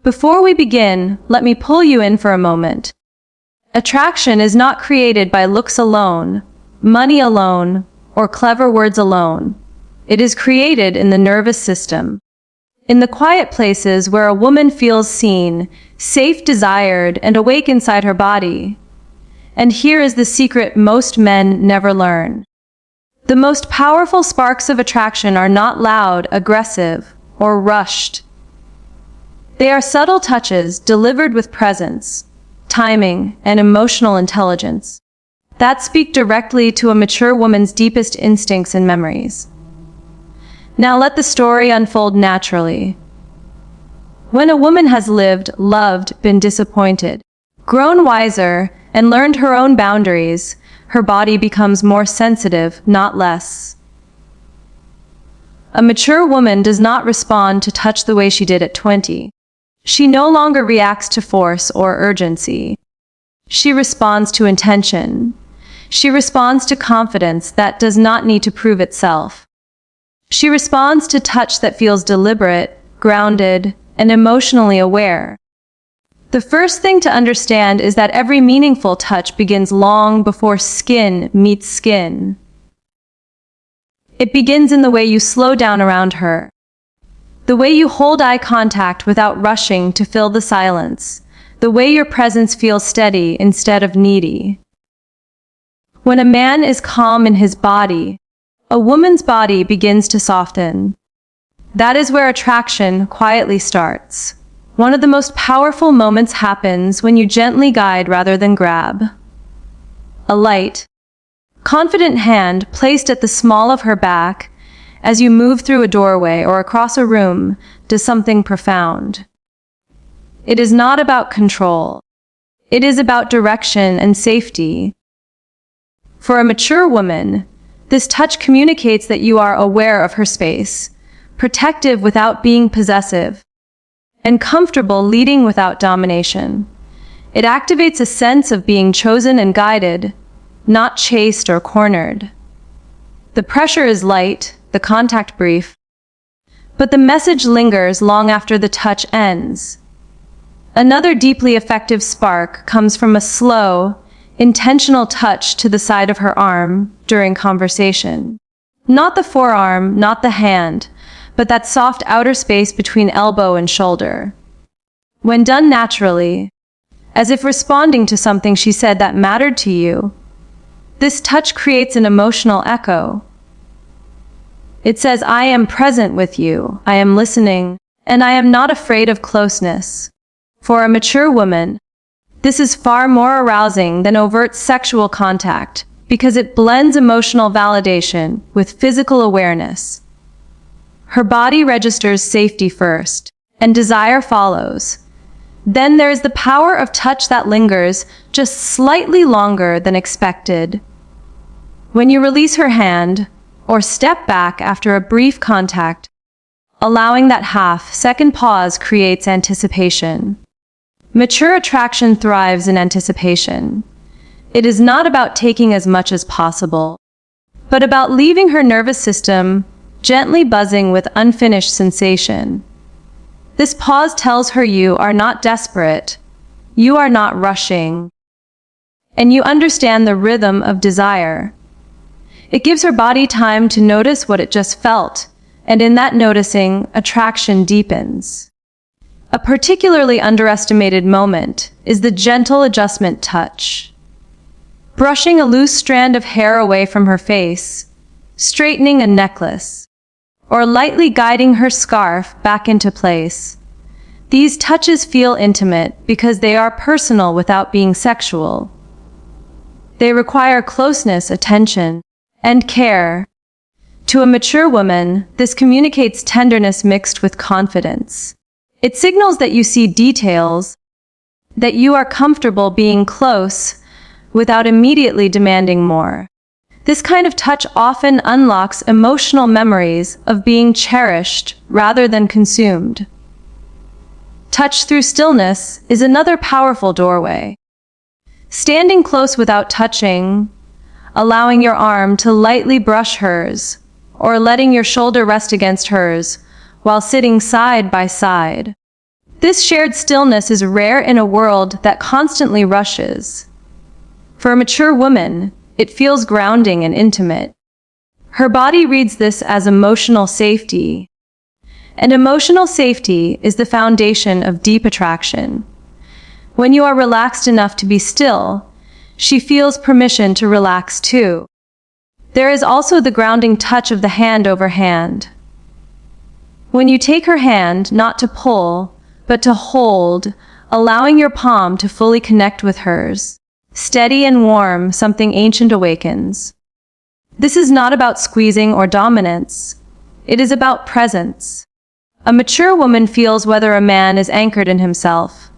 Before we begin, let me pull you in for a moment. Attraction is not created by looks alone, money alone, or clever words alone. It is created in the nervous system. In the quiet places where a woman feels seen, safe, desired, and awake inside her body. And here is the secret most men never learn. The most powerful sparks of attraction are not loud, aggressive, or rushed. They are subtle touches delivered with presence, timing, and emotional intelligence that speak directly to a mature woman's deepest instincts and memories. Now let the story unfold naturally. When a woman has lived, loved, been disappointed, grown wiser, and learned her own boundaries, her body becomes more sensitive, not less. A mature woman does not respond to touch the way she did at 20. She no longer reacts to force or urgency. She responds to intention. She responds to confidence that does not need to prove itself. She responds to touch that feels deliberate, grounded, and emotionally aware. The first thing to understand is that every meaningful touch begins long before skin meets skin. It begins in the way you slow down around her, the way you hold eye contact without rushing to fill the silence, the way your presence feels steady instead of needy. When a man is calm in his body, a woman's body begins to soften. That is where attraction quietly starts. One of the most powerful moments happens when you gently guide rather than grab. A light, confident hand placed at the small of her back as you move through a doorway or across a room does something profound. It is not about control. It is about direction and safety. For a mature woman, this touch communicates that you are aware of her space, protective without being possessive, and comfortable leading without domination. It activates a sense of being chosen and guided, not chased or cornered. The pressure is light, the contact brief, but the message lingers long after the touch ends. Another deeply effective spark comes from a slow, intentional touch to the side of her arm during conversation. Not the forearm, not the hand, but that soft outer space between elbow and shoulder. When done naturally, as if responding to something she said that mattered to you, this touch creates an emotional echo. It says, I am present with you, I am listening, and I am not afraid of closeness. For a mature woman, this is far more arousing than overt sexual contact because it blends emotional validation with physical awareness. Her body registers safety first, and desire follows. Then there is the power of touch that lingers just slightly longer than expected. When you release her hand, or step back after a brief contact, allowing that half-second pause creates anticipation. Mature attraction thrives in anticipation. It is not about taking as much as possible, but about leaving her nervous system gently buzzing with unfinished sensation. This pause tells her you are not desperate, you are not rushing, and you understand the rhythm of desire. It gives her body time to notice what it just felt, and in that noticing, attraction deepens. A particularly underestimated moment is the gentle adjustment touch. Brushing a loose strand of hair away from her face, straightening a necklace, or lightly guiding her scarf back into place. These touches feel intimate because they are personal without being sexual. They require closeness, attention, and care. To a mature woman, this communicates tenderness mixed with confidence. It signals that you see details, that you are comfortable being close without immediately demanding more. This kind of touch often unlocks emotional memories of being cherished rather than consumed. Touch through stillness is another powerful doorway. Standing close without touching, allowing your arm to lightly brush hers, or letting your shoulder rest against hers while sitting side by side. This shared stillness is rare in a world that constantly rushes. For a mature woman, it feels grounding and intimate. Her body reads this as emotional safety. And emotional safety is the foundation of deep attraction. When you are relaxed enough to be still, she feels permission to relax too. There is also the grounding touch of the hand over hand. When you take her hand, not to pull, but to hold, allowing your palm to fully connect with hers, steady and warm, something ancient awakens. This is not about squeezing or dominance. It is about presence. A mature woman feels whether a man is anchored in himself.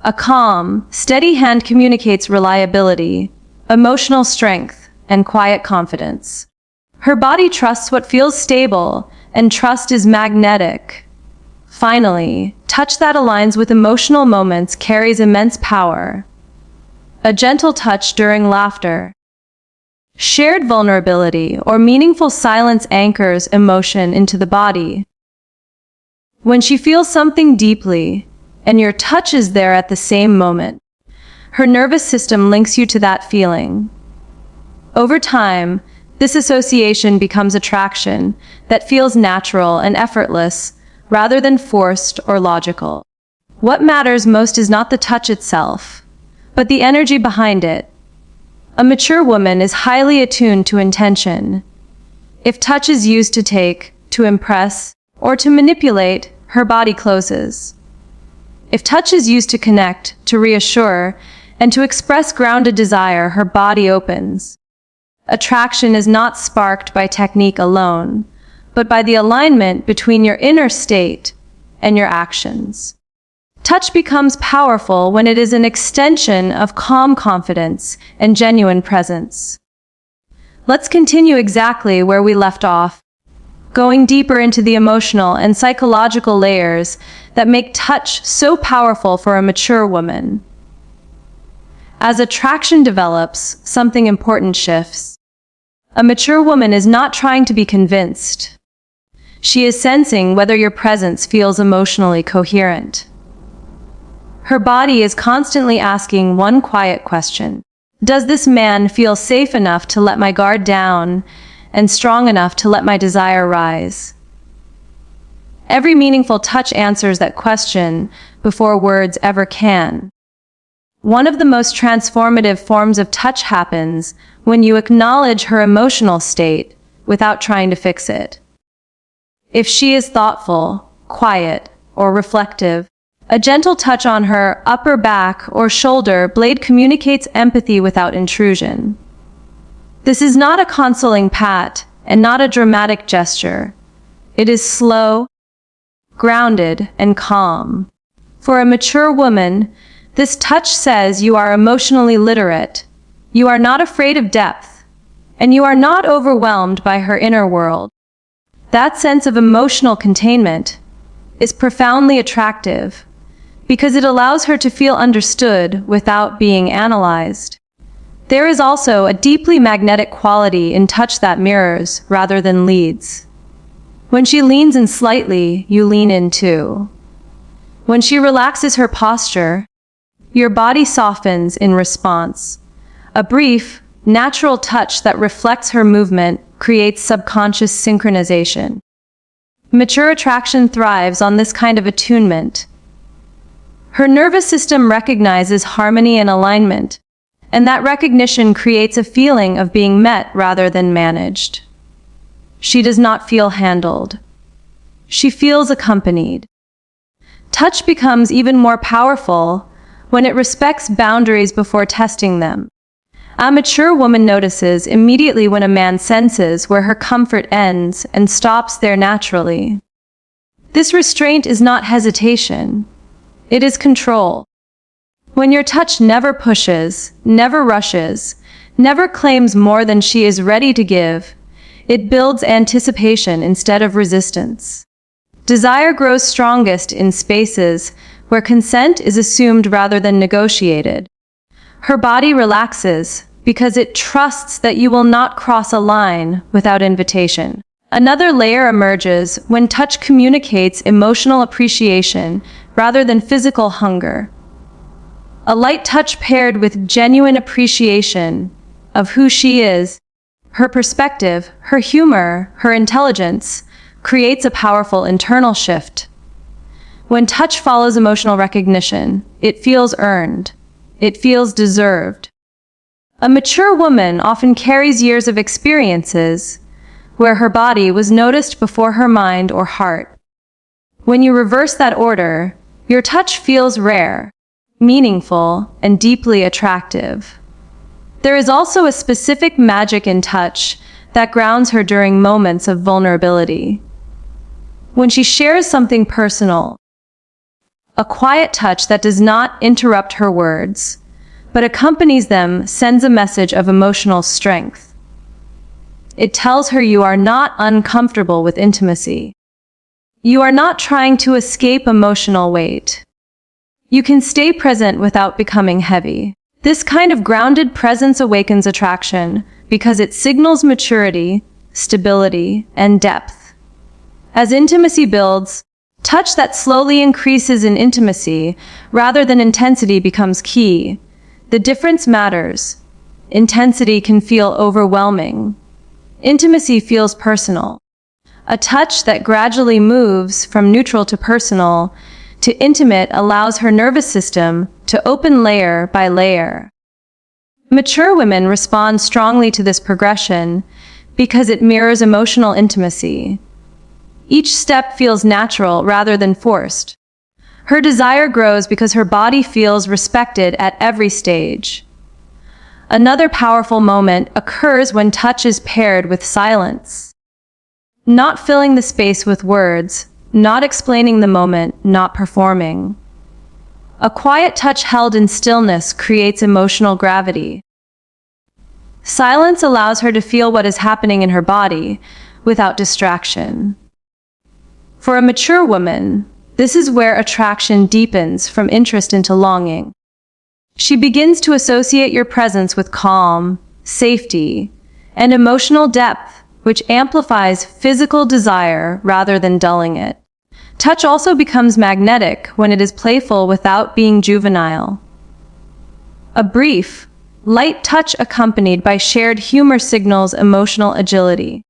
A calm, steady hand communicates reliability, emotional strength, and quiet confidence. Her body trusts what feels stable, and trust is magnetic. Finally, touch that aligns with emotional moments carries immense power. A gentle touch during laughter. Shared vulnerability or meaningful silence anchors emotion into the body. When she feels something deeply, and your touch is there at the same moment, her nervous system links you to that feeling. Over time, this association becomes attraction that feels natural and effortless, rather than forced or logical. What matters most is not the touch itself, but the energy behind it. A mature woman is highly attuned to intention. If touch is used to take, to impress, or to manipulate, her body closes. If touch is used to connect, to reassure, and to express grounded desire, her body opens. Attraction is not sparked by technique alone, but by the alignment between your inner state and your actions. Touch becomes powerful when it is an extension of calm confidence and genuine presence. Let's continue exactly where we left off, going deeper into the emotional and psychological layers that make touch so powerful for a mature woman. As attraction develops, something important shifts. A mature woman is not trying to be convinced. She is sensing whether your presence feels emotionally coherent. Her body is constantly asking one quiet question. Does this man feel safe enough to let my guard down and strong enough to let my desire rise? Every meaningful touch answers that question before words ever can. One of the most transformative forms of touch happens when you acknowledge her emotional state without trying to fix it. If she is thoughtful, quiet, or reflective, a gentle touch on her upper back or shoulder blade communicates empathy without intrusion. This is not a consoling pat and not a dramatic gesture. It is slow, grounded, and calm. For a mature woman, this touch says you are emotionally literate, you are not afraid of depth, and you are not overwhelmed by her inner world. That sense of emotional containment is profoundly attractive because it allows her to feel understood without being analyzed. There is also a deeply magnetic quality in touch that mirrors rather than leads. When she leans in slightly, you lean in too. When she relaxes her posture, your body softens in response. A brief, natural touch that reflects her movement creates subconscious synchronization. Mature attraction thrives on this kind of attunement. Her nervous system recognizes harmony and alignment, and that recognition creates a feeling of being met rather than managed. She does not feel handled. She feels accompanied. Touch becomes even more powerful when it respects boundaries before testing them. A mature woman notices immediately when a man senses where her comfort ends and stops there naturally. This restraint is not hesitation. It is control. When your touch never pushes, never rushes, never claims more than she is ready to give, it builds anticipation instead of resistance. Desire grows strongest in spaces where consent is assumed rather than negotiated. Her body relaxes because it trusts that you will not cross a line without invitation. Another layer emerges when touch communicates emotional appreciation rather than physical hunger. A light touch paired with genuine appreciation of who she is, her perspective, her humor, her intelligence, creates a powerful internal shift. When touch follows emotional recognition, it feels earned. It feels deserved. A mature woman often carries years of experiences where her body was noticed before her mind or heart. When you reverse that order, your touch feels rare, meaningful, and deeply attractive. There is also a specific magic in touch that grounds her during moments of vulnerability. When she shares something personal, a quiet touch that does not interrupt her words, but accompanies them, sends a message of emotional strength. It tells her you are not uncomfortable with intimacy. You are not trying to escape emotional weight. You can stay present without becoming heavy. This kind of grounded presence awakens attraction because it signals maturity, stability, and depth. As intimacy builds, touch that slowly increases in intimacy rather than intensity becomes key. The difference matters. Intensity can feel overwhelming. Intimacy feels personal. A touch that gradually moves from neutral to personal to intimate allows her nervous system to open layer by layer. Mature women respond strongly to this progression because it mirrors emotional intimacy. Each step feels natural rather than forced. Her desire grows because her body feels respected at every stage. Another powerful moment occurs when touch is paired with silence. Not filling the space with words, not explaining the moment, not performing. A quiet touch held in stillness creates emotional gravity. Silence allows her to feel what is happening in her body without distraction. For a mature woman, this is where attraction deepens from interest into longing. She begins to associate your presence with calm, safety, and emotional depth, which amplifies physical desire rather than dulling it. Touch also becomes magnetic when it is playful without being juvenile. A brief, light touch accompanied by shared humor signals emotional agility.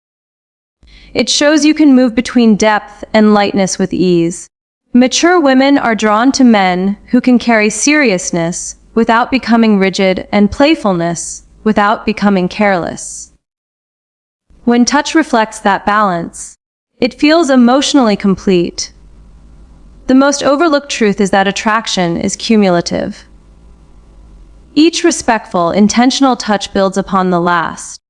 It shows you can move between depth and lightness with ease. Mature women are drawn to men who can carry seriousness without becoming rigid and playfulness without becoming careless. When touch reflects that balance, it feels emotionally complete. The most overlooked truth is that attraction is cumulative. Each respectful, intentional touch builds upon the last.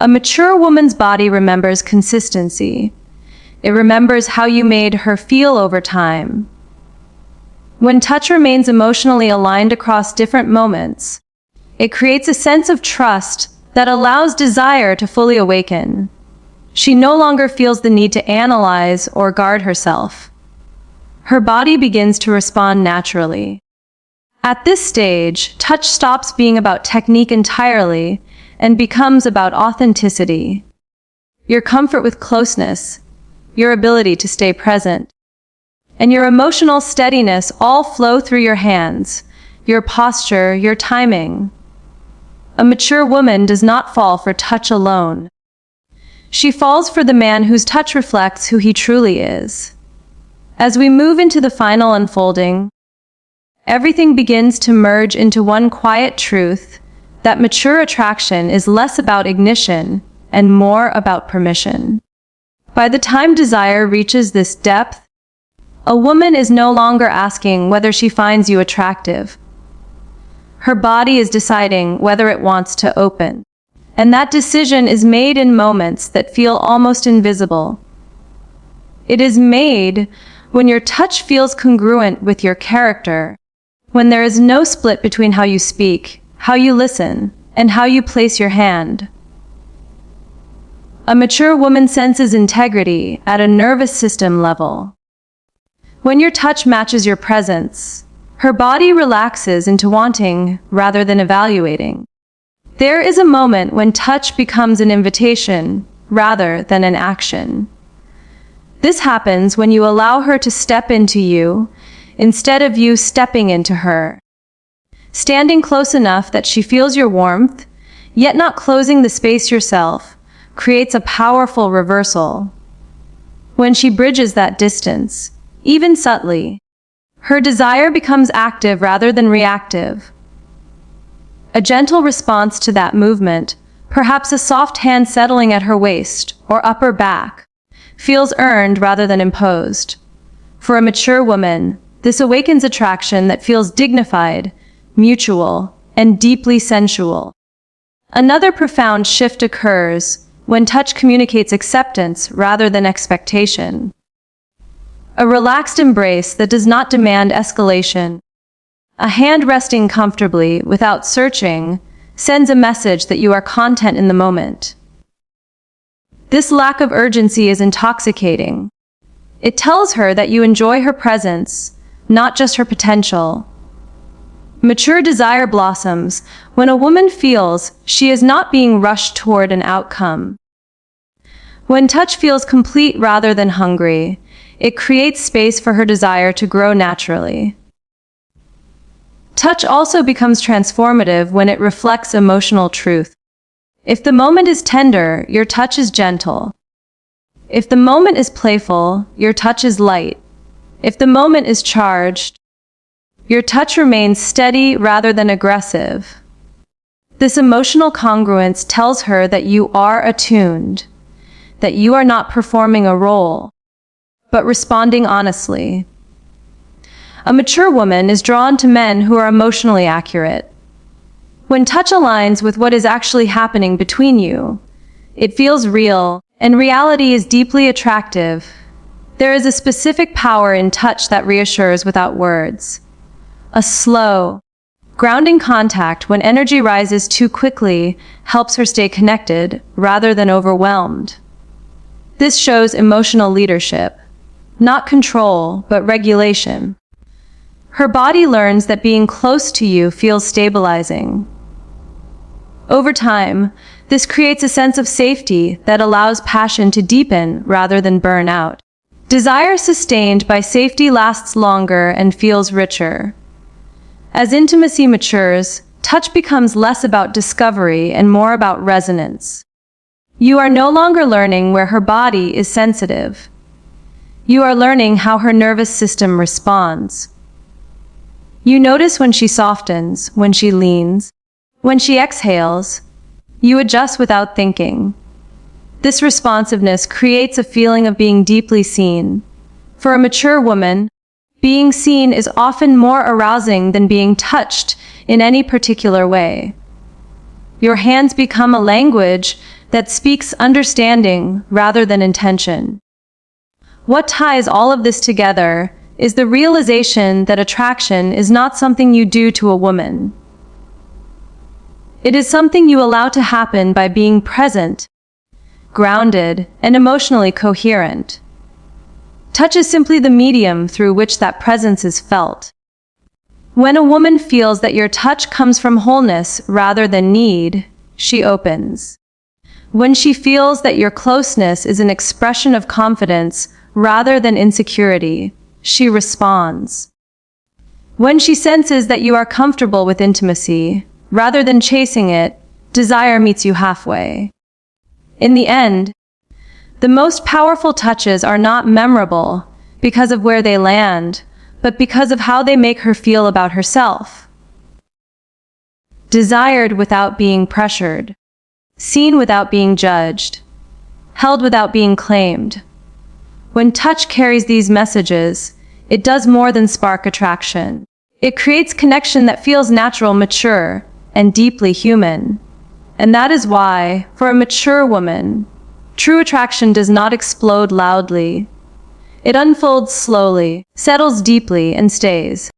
A mature woman's body remembers consistency. It remembers how you made her feel over time. When touch remains emotionally aligned across different moments, it creates a sense of trust that allows desire to fully awaken. She no longer feels the need to analyze or guard herself. Her body begins to respond naturally. At this stage, touch stops being about technique entirely and becomes about authenticity. Your comfort with closeness, your ability to stay present, and your emotional steadiness all flow through your hands, your posture, your timing. A mature woman does not fall for touch alone. She falls for the man whose touch reflects who he truly is. As we move into the final unfolding, everything begins to merge into one quiet truth, that mature attraction is less about ignition and more about permission. By the time desire reaches this depth, a woman is no longer asking whether she finds you attractive. Her body is deciding whether it wants to open. And that decision is made in moments that feel almost invisible. It is made when your touch feels congruent with your character, when there is no split between how you speak, how you listen, and how you place your hand. A mature woman senses integrity at a nervous system level. When your touch matches your presence, her body relaxes into wanting rather than evaluating. There is a moment when touch becomes an invitation rather than an action. This happens when you allow her to step into you instead of you stepping into her. Standing close enough that she feels your warmth, yet not closing the space yourself, creates a powerful reversal. When she bridges that distance, even subtly, her desire becomes active rather than reactive. A gentle response to that movement, perhaps a soft hand settling at her waist or upper back, feels earned rather than imposed. For a mature woman, this awakens attraction that feels dignified, mutual, and deeply sensual. Another profound shift occurs when touch communicates acceptance rather than expectation. A relaxed embrace that does not demand escalation. A hand resting comfortably without searching sends a message that you are content in the moment. This lack of urgency is intoxicating. It tells her that you enjoy her presence, not just her potential. Mature desire blossoms when a woman feels she is not being rushed toward an outcome. When touch feels complete rather than hungry, it creates space for her desire to grow naturally. Touch also becomes transformative when it reflects emotional truth. If the moment is tender, your touch is gentle. If the moment is playful, your touch is light. If the moment is charged, your touch remains steady rather than aggressive. This emotional congruence tells her that you are attuned, that you are not performing a role, but responding honestly. A mature woman is drawn to men who are emotionally accurate. When touch aligns with what is actually happening between you, it feels real, and reality is deeply attractive. There is a specific power in touch that reassures without words. A slow, grounding contact when energy rises too quickly helps her stay connected rather than overwhelmed. This shows emotional leadership, not control, but regulation. Her body learns that being close to you feels stabilizing. Over time, this creates a sense of safety that allows passion to deepen rather than burn out. Desire sustained by safety lasts longer and feels richer. As intimacy matures, touch becomes less about discovery and more about resonance. You are no longer learning where her body is sensitive. You are learning how her nervous system responds. You notice when she softens, when she leans, when she exhales. You adjust without thinking. This responsiveness creates a feeling of being deeply seen. For a mature woman, being seen is often more arousing than being touched in any particular way. Your hands become a language that speaks understanding rather than intention. What ties all of this together is the realization that attraction is not something you do to a woman. It is something you allow to happen by being present, grounded, and emotionally coherent. Touch is simply the medium through which that presence is felt. When a woman feels that your touch comes from wholeness rather than need, she opens. When she feels that your closeness is an expression of confidence rather than insecurity, she responds. When she senses that you are comfortable with intimacy, rather than chasing it, desire meets you halfway. In the end, the most powerful touches are not memorable because of where they land, but because of how they make her feel about herself. Desired without being pressured, seen without being judged, held without being claimed. When touch carries these messages, it does more than spark attraction. It creates connection that feels natural, mature, and deeply human. And that is why, for a mature woman, true attraction does not explode loudly. It unfolds slowly, settles deeply, and stays.